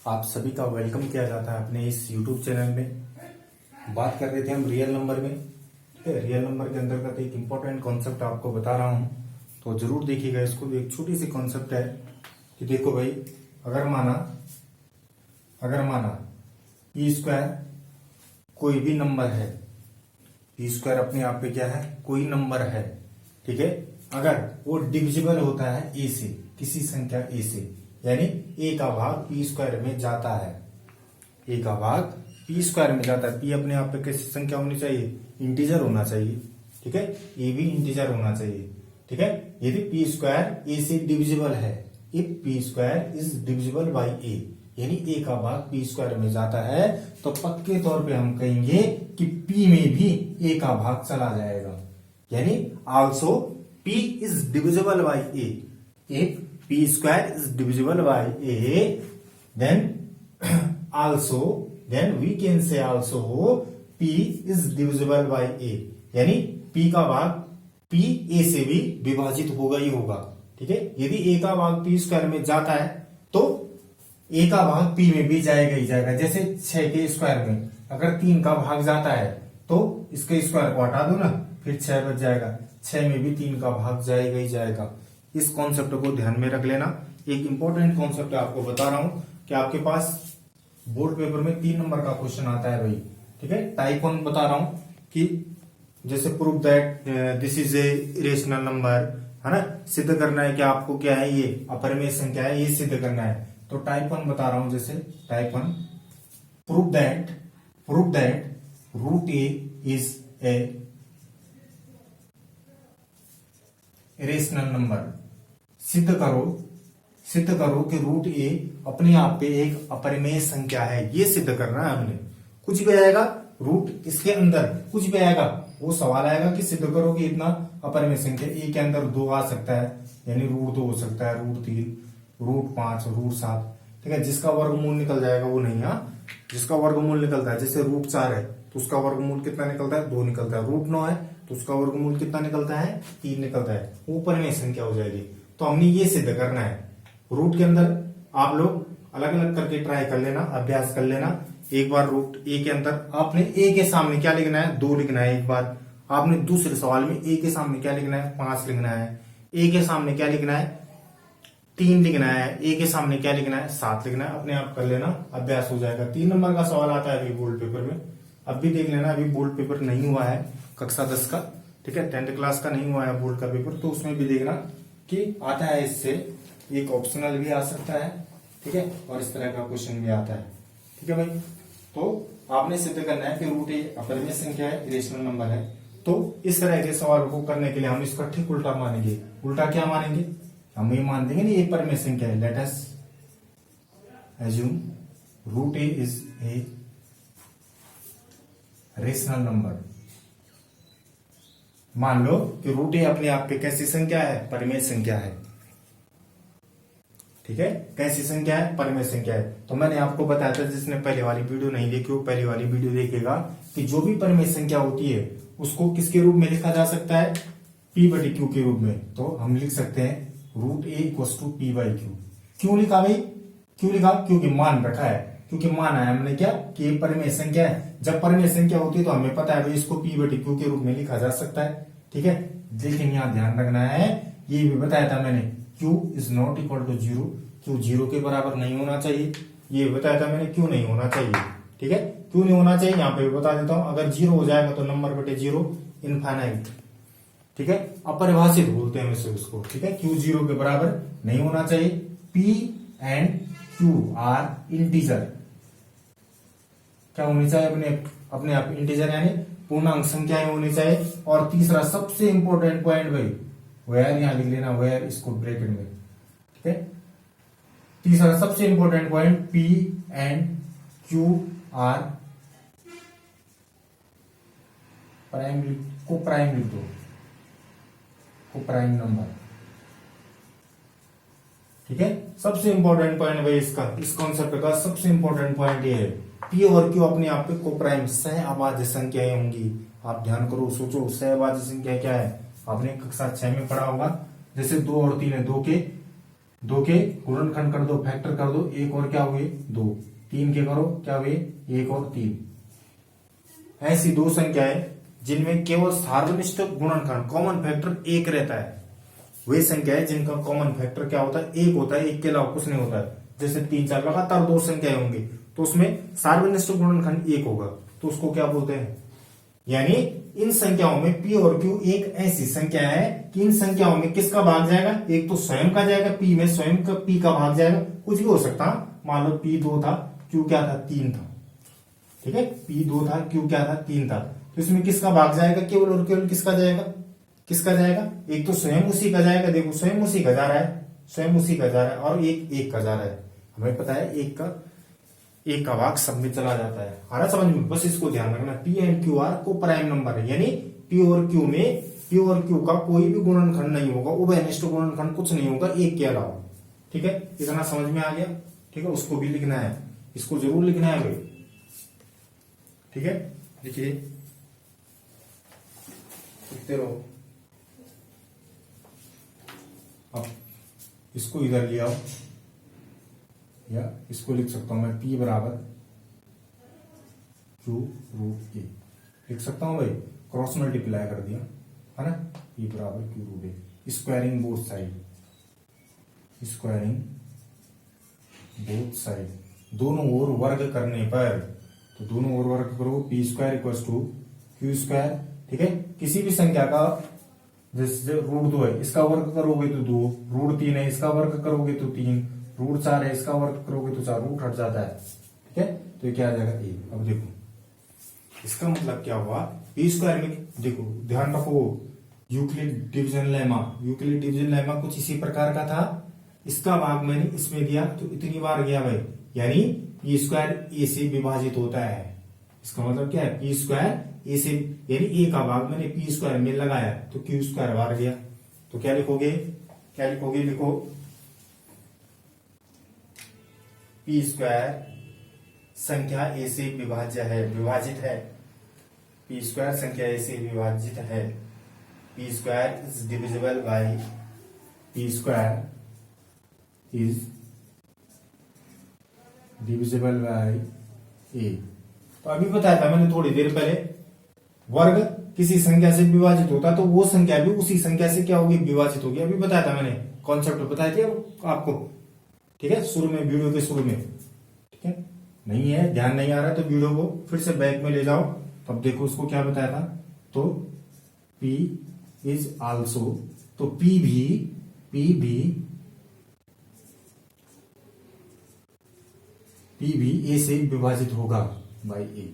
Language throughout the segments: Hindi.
आप सभी का वेलकम किया जाता है अपने इस YouTube चैनल में। बात कर रहे थे हम रियल नंबर में। ठीक है, रियल नंबर के अंतर्गत एक इम्पोर्टेंट कॉन्सेप्ट आपको बता रहा हूं, तो जरूर देखिएगा इसको। एक छोटी सी कॉन्सेप्ट है कि देखो भाई, अगर माना पी स्क्वायर कोई भी नंबर है, पी स्क्वायर अपने आप पे क्या है, कोई नंबर है। ठीक है, अगर वो डिविजिबल होता है ए से, किसी संख्या ए से, यानी ए का भाग पी स्क्वायर में जाता है, ए का भाग पी स्क्वायर में जाता है। पी अपने आप पे कैसी संख्या होनी चाहिए, इंटीजर होना चाहिए। ठीक है, ए भी इंटीजर होना चाहिए। ठीक है, यदि पी स्क्वायर ए से डिविजिबल है, if P square is divisible by A, यानी ए का भाग पी स्क्वायर में जाता है, तो पक्के तौर पे हम कहेंगे कि पी में भी ए का भाग चला जाएगा। यानी also P is divisible by A. If P square is divisible by A, then we can say also p is divisible by a, यानी p का भाग p a से भी विभाजित होगा ही होगा। ठीक है, यदि a का भाग p स्क्वायर में जाता है तो a का भाग p में भी जाएगा ही जाएगा। जैसे 6 के स्क्वायर में अगर 3 का भाग जाता है तो इसके स्क्वायर को हटा दो ना, फिर 6 बच जाएगा। 6 में भी 3 का भाग जाएगा ही जाएगा। इस कॉन्सेप्ट को ध्यान में रख लेना। एक इंपॉर्टेंट कॉन्सेप्ट आपको बता रहा हूं कि आपके पास बोर्ड पेपर में 3 नंबर का क्वेश्चन आता है भाई। ठीक है, टाइप 1 बता रहा हूं कि जैसे prove that this is a irrational number, है ना, सिद्ध करना है कि आपको क्या है, ये अपरिमेय संख्या है, ये सिद्ध करना है। तो टाइप 1 बता रहा हूं, जैसे type 1 prove that root A is a irrational number. सिद्ध करो कि रूट ए अपने आप पे एक अपरिमेय संख्या है। ये सिद्ध करना है हमने। कुछ भी आएगा रूट, इसके अंदर कुछ भी आएगा, वो सवाल आएगा कि सिद्ध करो कि इतना अपरिमेय संख्या। ए के अंदर 2 आ सकता है, यानी रूट 2 हो सकता है, रूट 3, रूट 5, रूट 7। ठीक है, जिसका वर्गमूल निकल जाएगा वो नहीं। जिसका वर्गमूल निकलता है, जैसे रूट 4 है तो उसका वर्गमूल कितना निकलता है, 2 निकलता है। रूट 9 है तो उसका वर्गमूल कितना निकलता है, 3 निकलता है। वो अपरिमेय संख्या हो जाएगी। तो हमने ये सिद्ध करना है। रूट के अंदर आप लोग अलग अलग करके ट्राई कर लेना, अभ्यास कर लेना। एक बार रूट ए के अंदर आपने ए के सामने क्या लिखना है, 2 लिखना है। एक बार आपने दूसरे सवाल में ए के सामने क्या लिखना है, 5 लिखना है। ए के सामने क्या लिखना है, 3 लिखना है। ए के सामने क्या लिखना है, 7 लिखना है। अपने आप कर लेना, अभ्यास हो जाएगा। 3 नंबर का सवाल आता है अभी बोर्ड पेपर में। अब भी देख लेना, अभी बोर्ड पेपर नहीं हुआ है कक्षा 10 का। ठीक है, 10th क्लास का नहीं हुआ है बोर्ड का पेपर, तो उसमें भी देखना कि आता है। इससे एक ऑप्शनल भी आ सकता है। ठीक है, और इस तरह का क्वेश्चन भी आता है। ठीक है भाई, तो आपने सिद्ध करना है कि रूट ए अपरिमेय संख्या है, इरेशनल नंबर है। तो इस तरह के सवाल को करने के लिए हम इसका ठीक उल्टा मानेंगे। उल्टा क्या मानेंगे, हम ये मान देंगे ना ये परिमेय संख्या है। Let us assume root A is a rational number. मान लो कि रूट ए अपने आप पे कैसी संख्या है, परिमेय संख्या है। ठीक है, कैसी संख्या है, परिमेय संख्या है। तो मैंने आपको बताया था, जिसने पहले वाली वीडियो नहीं देखी वो पहले वाली वीडियो देखेगा, कि जो भी परिमेय संख्या होती है उसको किसके रूप में लिखा जा सकता है, पी बटे क्यू के रूप में। तो हम लिख सकते हैं root A equal to P by Q. क्यों लिखा भाई, क्यों लिखा, क्योंकि मान रखा है, क्योंकि माना है हमने क्या कि ये परिमेय संख्या है। जब परिमेय संख्या होती है तो हमें पता है भाई इसको पी बटे क्यू के रूप में लिखा जा सकता है। ठीक है, लेकिन यहाँ ध्यान रखना है, ये भी बताया था मैंने, Q is not equal to 0। Q 0 के बराबर नहीं होना चाहिए, ये बताया था मैंने। क्यों नहीं होना चाहिए, ठीक है, क्यों नहीं होना चाहिए यहाँ पे भी बता देता हूं। अगर 0 हो जाएगा तो नंबर बटे 0 इनफाइनाइट। ठीक है, अपरिभाषित बोलते हैं वैसे उसको। ठीक है, Q 0 के बराबर नहीं होना चाहिए। P and Q are integer, क्या होनी चाहिए, अपने आप इंटीजर, यानी पूर्णांक संख्याएं होनी चाहिए। और तीसरा सबसे इंपॉर्टेंट पॉइंट भाई, वेयर, यहां लिख लेना वेयर, इसको ब्रैकेट में। ठीक है, तीसरा सबसे important point, P and Q are prime, coprime लिख दो, को प्राइम नंबर। ठीक है, सबसे इंपॉर्टेंट पॉइंट भाई इसका, इस कॉन्सेप्ट का सबसे इंपॉर्टेंट पॉइंट ये है, P और Q अपने आप पे को प्राइम सह अभाज्य संख्याएं होंगी। आप ध्यान करो, सोचो, सह अभाज्य संख्या क्या है, आपने कक्षा 6 में पढ़ा होगा। जैसे 2 और 3 है, 2 के दो के गुणनखंड कर दो, फैक्टर कर दो, एक और क्या हुए दो, तीन के करो क्या हुए एक और तीन। ऐसी दो संख्याएं जिनमें केवल सार्वनिष्ठ गुणनखंड कॉमन फैक्टर एक रहता है, वे संख्याएं जिनका कॉमन फैक्टर क्या होता है एक होता है, एक के अलावा कुछ नहीं होता है। जैसे 3 4 लगातार दो संख्याएं होंगी तो उसमें सार्वनिष्ठ गुणनखंड एक होगा, तो उसको क्या बोलते हैं। यानी इन संख्याओं में पी और क्यू एक ऐसी संख्या है कि इन संख्याओं में किसका भाग जाएगा, एक तो स्वयं का जाएगा, पी में स्वयं का पी का भाग जाएगा, कुछ भी हो सकता। मान लो पी 2 था, क्यू क्या था 3 था, ठीक है, पी 2 था, क्यू क्या था 3 था, तो इसमें किसका भाग जाएगा, केवल और केवल किसका जाएगा, किसका जाएगा, एक तो स्वयं उसी का जाएगा, देखो स्वयं उसी का जा रहा है, स्वयं उसी का जा रहा है, और एक का जा रहा है। हमें पता है एक का भाग सब में चला जाता है, आ रहा समझ में, बस इसको ध्यान रखना। पी एंड क्यू आर को प्राइम नंबर है, यानी पी और क्यू का कोई भी गुणनखंड नहीं होगा, उभयनिष्ठ गुणनखंड कुछ नहीं होगा एक के अलावा, ठीक है, इतना समझ में आ गया, ठीक है। उसको भी लिखना है, इसको जरूर लिखना है भाई, ठीक है, लिखिए, लिखते रहो। अब इसको इधर ले आओ, या इसको लिख सकता हूं मैं, P बराबर Q रूट ए लिख सकता हूं भाई, क्रॉस मल्टीप्लाई कर दिया है ना, P बराबर Q root A, squaring both side, squaring both side, दोनों ओर वर्ग करने पर, तो दोनों ओर वर्ग करो, P square equal to Q square, ठीक है। किसी भी संख्या का जैसे रूट 2 है, इसका वर्ग करोगे तो 2, रूट 3 है, इसका वर्ग करोगे तो 3, रूट 4 है, इसका वर्ग करोगे तो 4, रूट हट जाता है, ठीक है, तो ये क्या आ जाएगा ए। अब देखो इसका मतलब क्या हुआ, पी स्क्वायर में देखो ध्यान रखो, Euclid division lemma, Euclid division lemma कुछ इसी प्रकार का था, इसका भाग मैंने इसमें दिया तो इतनी बार गया भाई, यानी पी स्क्वायर ए से विभाजित होता है, इसका मतलब क्या है, पी स्क्वायर ए से, यानी ए का भाग मैंने पी स्क्वायर में लगाया तो क्यू स्क्वायर बाहर गया, तो क्या लिखोगे, क्या लिखोगे, लिखो पी स्क्वायर संख्या ए से विभाज्य है, विभाजित है, पी स्क्वायर संख्या ए से विभाजित है, P square is divisible by, P square is divisible by A. तो अभी बताया था मैंने थोड़ी देर पहले, वर्ग किसी संख्या से विभाजित होता तो वो संख्या भी उसी संख्या से क्या होगी, विभाजित होगी, अभी बताया था मैंने, कॉन्सेप्ट बताया था आपको, ठीक है, शुरू में, वीडियो के शुरू में, ठीक है। नहीं है, ध्यान नहीं आ रहा तो वीडियो को फिर से बैक में ले जाओ, तब देखो उसको क्या बताया था, तो P इज आल्सो, तो P भी ए से विभाजित होगा बाई ए।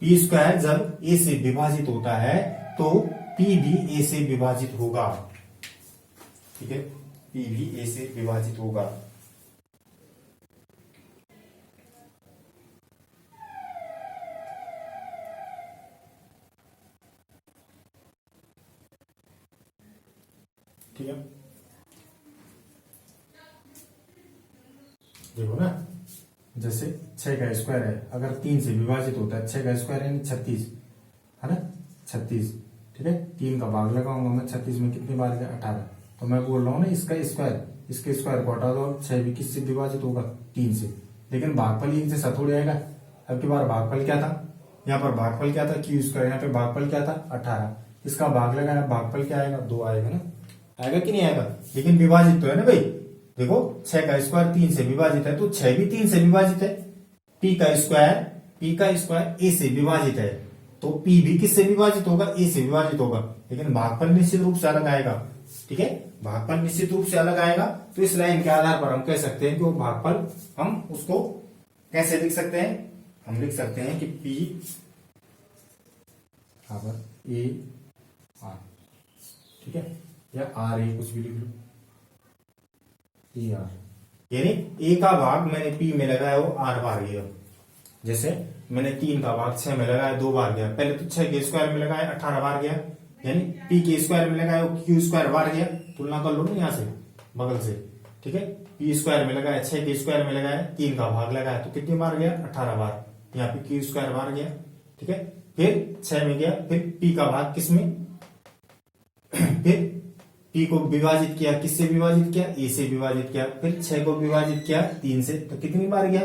पी स्क्वायर जब ए से विभाजित होता है तो P भी ए से विभाजित होगा, ठीक है, P भी ए से विभाजित होगा, ठीक है। देखो ना, जैसे 6 का स्क्वायर है, अगर 3 से विभाजित होता है, 6 का स्क्वायर यानी 36 है ना, 36, ठीक है, 3 का भाग लगाऊंगा मैं, 36 में कितनी बार गया 18, तो मैं बोल रहा हूं ना इसका स्क्वायर, इसके स्क्वायर को हटा दो, 6 भी किससे विभाजित होगा, 3 से, लेकिन भागफल एक जैसा थोड़ी आएगा, अब की बार भागफल क्या था, यहाँ पर भागफल क्या था, क्यू स्क्वायर, यहाँ पे भागफल क्या था 18, इसका भाग लगाया, भागफल क्या आएगा 2 आएगा ना, आएगा कि नहीं आएगा, लेकिन विभाजित तो है ना भाई, देखो 6 का स्क्वायर 3 से विभाजित है तो 6 भी 3 से विभाजित है, P का स्क्वायर A से विभाजित है तो P भी किससे विभाजित होगा, A से विभाजित होगा, लेकिन भागफल निश्चित रूप से अलग आएगा, ठीक है, भागफल निश्चित रूप से अलग आएगा, तो इस लाइन के आधार पर हम कह सकते हैं कि वो भागफल, हम उसको कैसे लिख सकते हैं, हम लिख सकते हैं कि P A R, ठीक है, या R A कुछ भी लिख लो, ए आर, यानी ए का भाग मैंने पी में लगाया वो 8 बार गया, जैसे मैंने 3 का भाग 6 में लगाया 2 बार गया, पहले तो 6 के स्क्वायर में लगाया 18 बार गया, यानी पी के स्क्वायर में लगाया वो क्यू स्क्वायर बार गया, तुलना कर लो ना यहाँ से बगल से, ठीक है, पी स्क्वायर में लगाया, 6 के स्क्वायर में लगाया, 3 का भाग लगाया तो कितनी बार गया 18 बार, यहाँ पे क्यू स्क्वायर बार गया, ठीक है, फिर 6 में गया, फिर पी का भाग किसमें, फिर P p को विभाजित किया, किससे विभाजित किया, a से विभाजित किया, फिर 6 को विभाजित किया 3 से, तो कितनी बार गया,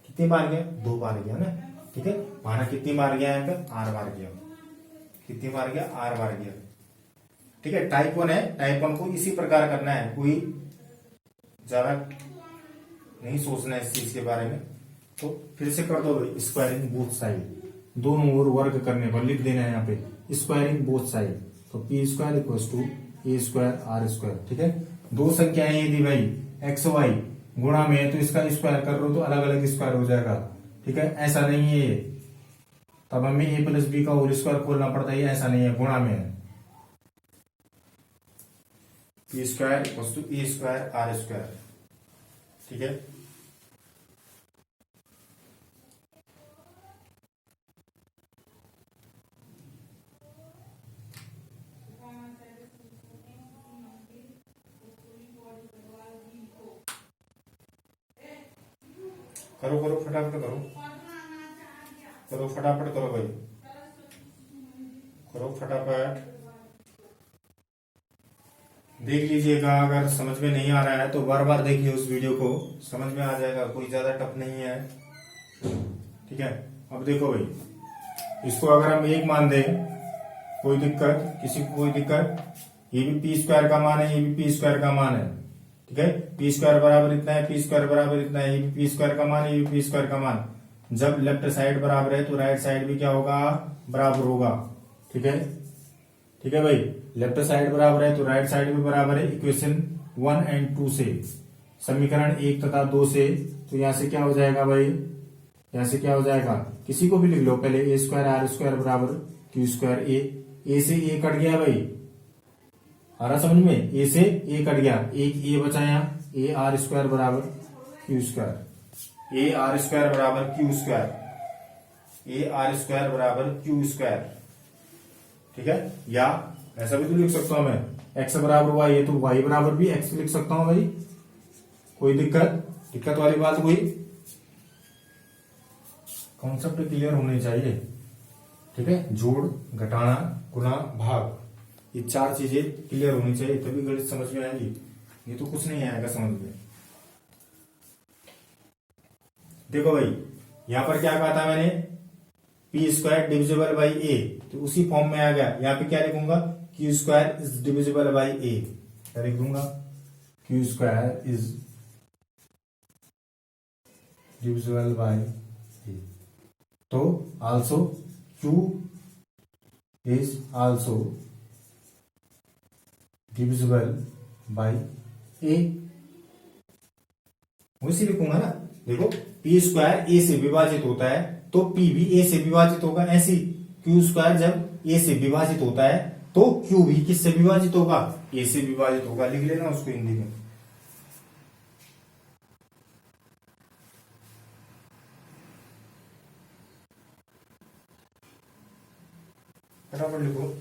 कितनी बार गया, 2 बार गया ना। ठीक है, माना कितनी बार गया, यहाँ पे r बार गया, कितनी बार गया, r बार गया। ठीक है, टाइप 1 है, टाइप 1 को इसी प्रकार करना है, कोई ज्यादा नहीं सोचना है इस चीज के बारे में। तो फिर से कर दो भाई, स्क्वायरिंग बोथ साइड, दोनों ओर वर्ग करने पर लिख देना है यहाँ पे स्क्वायरिंग बोथ साइड, तो P square equal to A square R square. ठीक है, दो संख्याएं यदि भाई एक्स वाई गुणा में है तो इसका स्क्वायर कर लो तो अलग अलग स्क्वायर हो जाएगा। ठीक है, ऐसा नहीं है ये, तब हमें ए प्लस बी का होल स्क्वायर खोलना पड़ता है, ऐसा नहीं है, गुणा में है। P square equal to A square R square. ठीक है, करो करो फटाफट करो, करो फटाफट करो भाई, करो फटाफट। देख लीजिएगा, अगर समझ में नहीं आ रहा है तो बार बार देखिए उस वीडियो को, समझ में आ जाएगा, कोई ज्यादा टफ नहीं है। ठीक है, अब देखो भाई, इसको अगर हम 1 मान दें, कोई दिक्कत, किसी को कोई दिक्कत, ये भी पी स्क्वायर का मान है, ये भी पी स्क्वायर का मान है। ठीक है, पी स्क्वायर बराबर इतना है, पी स्क्वायर बराबर इतना है, ये भी पी स्क्वायर का मान है, ये भी पी स्क्वायर का मान। जब लेफ्ट साइड बराबर है तो राइट साइड भी क्या होगा, बराबर होगा। ठीक है, ठीक है भाई, लेफ्ट साइड बराबर है तो राइट साइड भी बराबर है। इक्वेशन 1 और 2 से, समीकरण 1 तथा 2 से, तो यहां से क्या हो जाएगा भाई, यहां से क्या हो जाएगा, किसी को भी लिख लो पहले, ए स्क्वायर आर स्क्वायर बराबर क्यू स्क्वायर। ए से ए कट गया भाई, आ रहा समझ में, ए से ए कट गया, एक ए बचाया, ए आर स्क्वायर बराबर Q square, A R square बराबर Q square, A R square बराबर क्यू स्क्वायर। ठीक है, या ऐसा भी तो लिख सकता हूं मैं, एक्स बराबर वाई है तो वाई बराबर भी एक्स लिख सकता हूं भाई, कोई दिक्कत वाली बात कोई, कॉन्सेप्ट क्लियर होने चाहिए। ठीक है, जोड़, घटाना, गुणा, भाग, ये 4 चीजें क्लियर होनी चाहिए, तभी गणित समझ में आएगी, ये तो कुछ नहीं आएगा समझ में। देखो भाई, यहां पर क्या कहा था मैंने, P square divisible by A, तो उसी फॉर्म में आ गया। यहां पे क्या लिखूंगा, Q square is divisible by A, क्या लिख दूंगा, Q square is divisible by A, तो also Q is also divisible by A, उसी लिखूंगा ना। देखो, पी स्क्वायर ए से विभाजित होता है तो पी भी ए से विभाजित होगा, ऐसी क्यू स्क्वायर जब ए से विभाजित होता है तो क्यू भी किससे विभाजित होगा, ए से विभाजित होगा। लिख लेना उसको हिंदी में, फटाफट लिखो।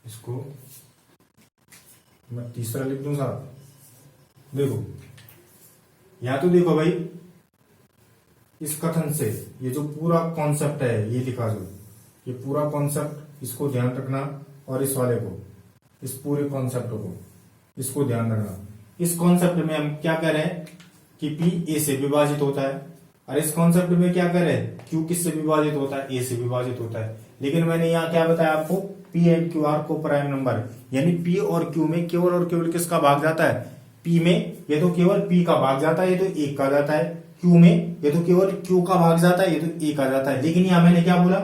इसको मैं तीसरा लिख दूंगा। देखो, यहां तो देखो भाई, इस कथन से ये जो पूरा कॉन्सेप्ट है ये लिखा, जो ये पूरा कॉन्सेप्ट, इसको ध्यान रखना, और इस वाले को, इस पूरे कॉन्सेप्ट को, इसको ध्यान रखना। इस कॉन्सेप्ट में हम क्या कह रहे हैं कि पी ए से विभाजित होता है, और इस कॉन्सेप्ट में क्या कह रहे हैं, क्यू किससे विभाजित होता है, ए से विभाजित होता है। लेकिन मैंने यहाँ क्या बताया आपको, पी एंड क्यू आर को प्राइम नंबर, यानी पी और क्यू में केवल और केवल किसका भाग जाता है, पी में ये तो केवल पी का भाग जाता है, ये तो एक का जाता है, क्यू में ये तो केवल क्यू का भाग जाता है, ये तो एक आ जाता है। लेकिन यहाँ मैंने क्या बोला,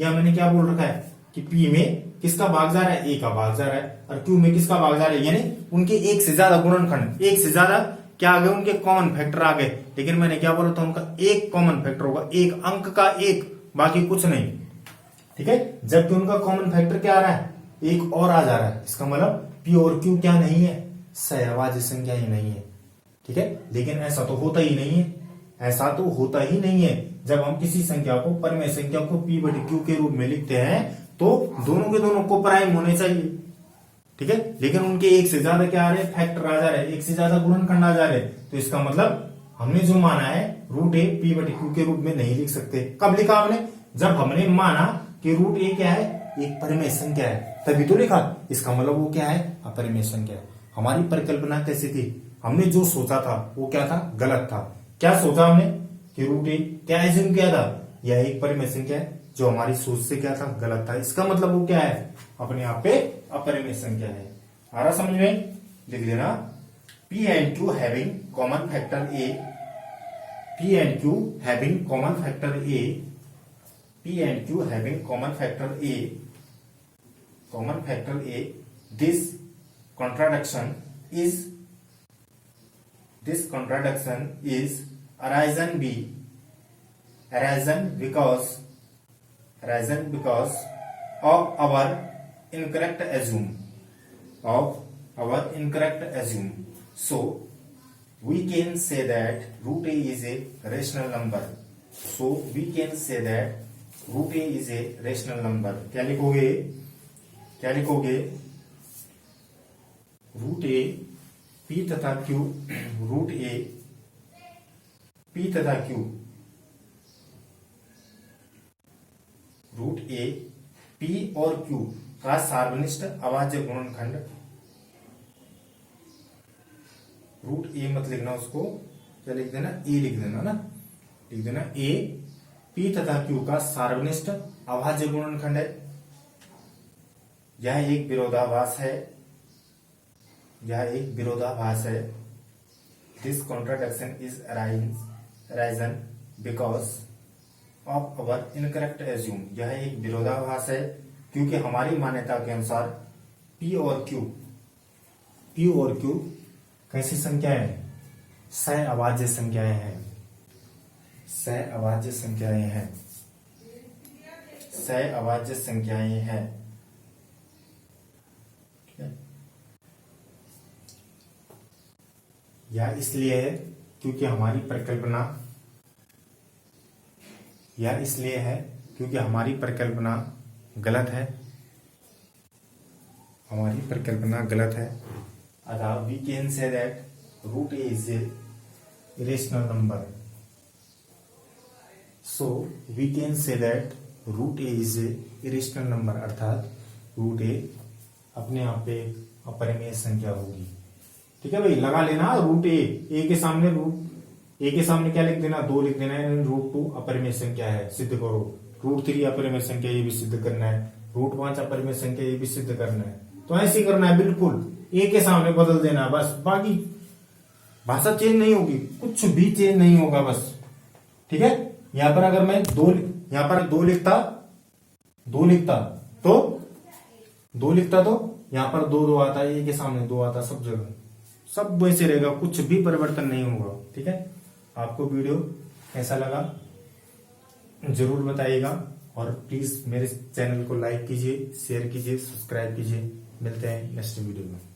यहाँ मैंने क्या बोल रखा है कि पी में किसका भाग जा रहा है, ए का भाग जा रहा है, और क्यू में किसका भाग जा रहा है, यानी उनके एक से ज्यादा गुणनखंड, एक से ज्यादा क्या आ गए, उनके कॉमन फैक्टर आ गए। लेकिन मैंने क्या बोला था, उनका एक कॉमन फैक्टर होगा, एक अंक का एक, बाकी कुछ नहीं। ठीक है, जबकि उनका कॉमन फैक्टर क्या आ रहा है, एक और आ जा रहा है। इसका मतलब पी और क्यू क्या नहीं है, सहभाज्य संख्या ही नहीं है। ठीक है, लेकिन ऐसा तो होता ही नहीं है, ऐसा तो होता ही नहीं है। जब हम किसी संख्या को, परिमेय संख्या को पी बटे क्यू के रूप में लिखते हैं तो दोनों के दोनों को प्राइम होने चाहिए। ठीक है, लेकिन उनके एक से ज्यादा क्या आ रहे हैं, फैक्टर आ जा रहे हैं, एक से ज्यादा गुणनखंड आ जा रहे हैं। तो इसका मतलब हमने जो माना है रूट ए पी बटे क्यू के रूप में नहीं लिख सकते। कब लिखा हमने, जब हमने माना कि रूट ए क्या है, एक परिमेय संख्या है, तभी तो लिखा। इसका मतलब वो क्या है, अपरिमेय संख्या है। हमारी परिकल्पना कैसी थी, हमने जो सोचा था वो क्या था, गलत था। क्या सोचा हमने कि रूट ए, क्या एज्यूम किया था, यह एक परिमेय संख्या है, जो हमारी सोच से क्या था, गलत था। इसका मतलब वो क्या है, अपने आप पे अपरिमेय संख्या है। आ रहा समझ में, लिख लेना। P and Q having common factor A, P and Q having common factor A, P and Q having common factor A, this contradiction is arisen because of our incorrect assume. So we can say that root a is a rational number. क्या लिखोगे, रूट ए पी तथा क्यू, रूट ए पी तथा क्यू, रूट ए पी और क्यू का सार्वनिष्ठ अभाज्य गुणनखंड। रूट ए मत लिखना, उसको क्या लिख देना, ए लिख देना ना, लिख देना ए पी तथा क्यू का सार्वनिष्ठ अभाज्य गुणनखंड है। यह एक विरोधाभास है, this contradiction is arisen because of our incorrect assume. यह एक विरोधाभास है क्योंकि हमारी मान्यता के अनुसार पी और क्यू कैसी संख्याएं हैं, सह-अभाज्य संख्याएं हैं। यह इसलिए है क्योंकि हमारी परिकल्पना गलत है, अतः we can say that root a is a irrational number. So we can say that root a is a irrational number, अर्थात रूट ए अपने आप पे एक अपरिमेय संख्या होगी। ठीक है भाई, लगा लेना रूट ए के सामने क्या लिख देना, 2 लिख देना है। रूट 2 अपरिमेय संख्या है, सिद्ध करो। रूट 3 अपरिमेय संख्या, ये भी सिद्ध करना है। रूट 5 अपरिमेय संख्या, ये भी सिद्ध करना है। तो ऐसे ही करना है, बिल्कुल ए के सामने बदल देना बस, बाकी भाषा चेंज नहीं होगी, कुछ भी चेंज नहीं होगा बस। ठीक है, यहां पर अगर मैं दो लिखता तो यहां पर 2 आता, ए के सामने 2 आता, सब जगह सब वैसे रहेगा, कुछ भी परिवर्तन नहीं होगा। ठीक है, आपको वीडियो कैसा लगा जरूर बताइएगा, और प्लीज मेरे चैनल को लाइक कीजिए, शेयर कीजिए, सब्सक्राइब कीजिए। मिलते हैं नेक्स्ट वीडियो में।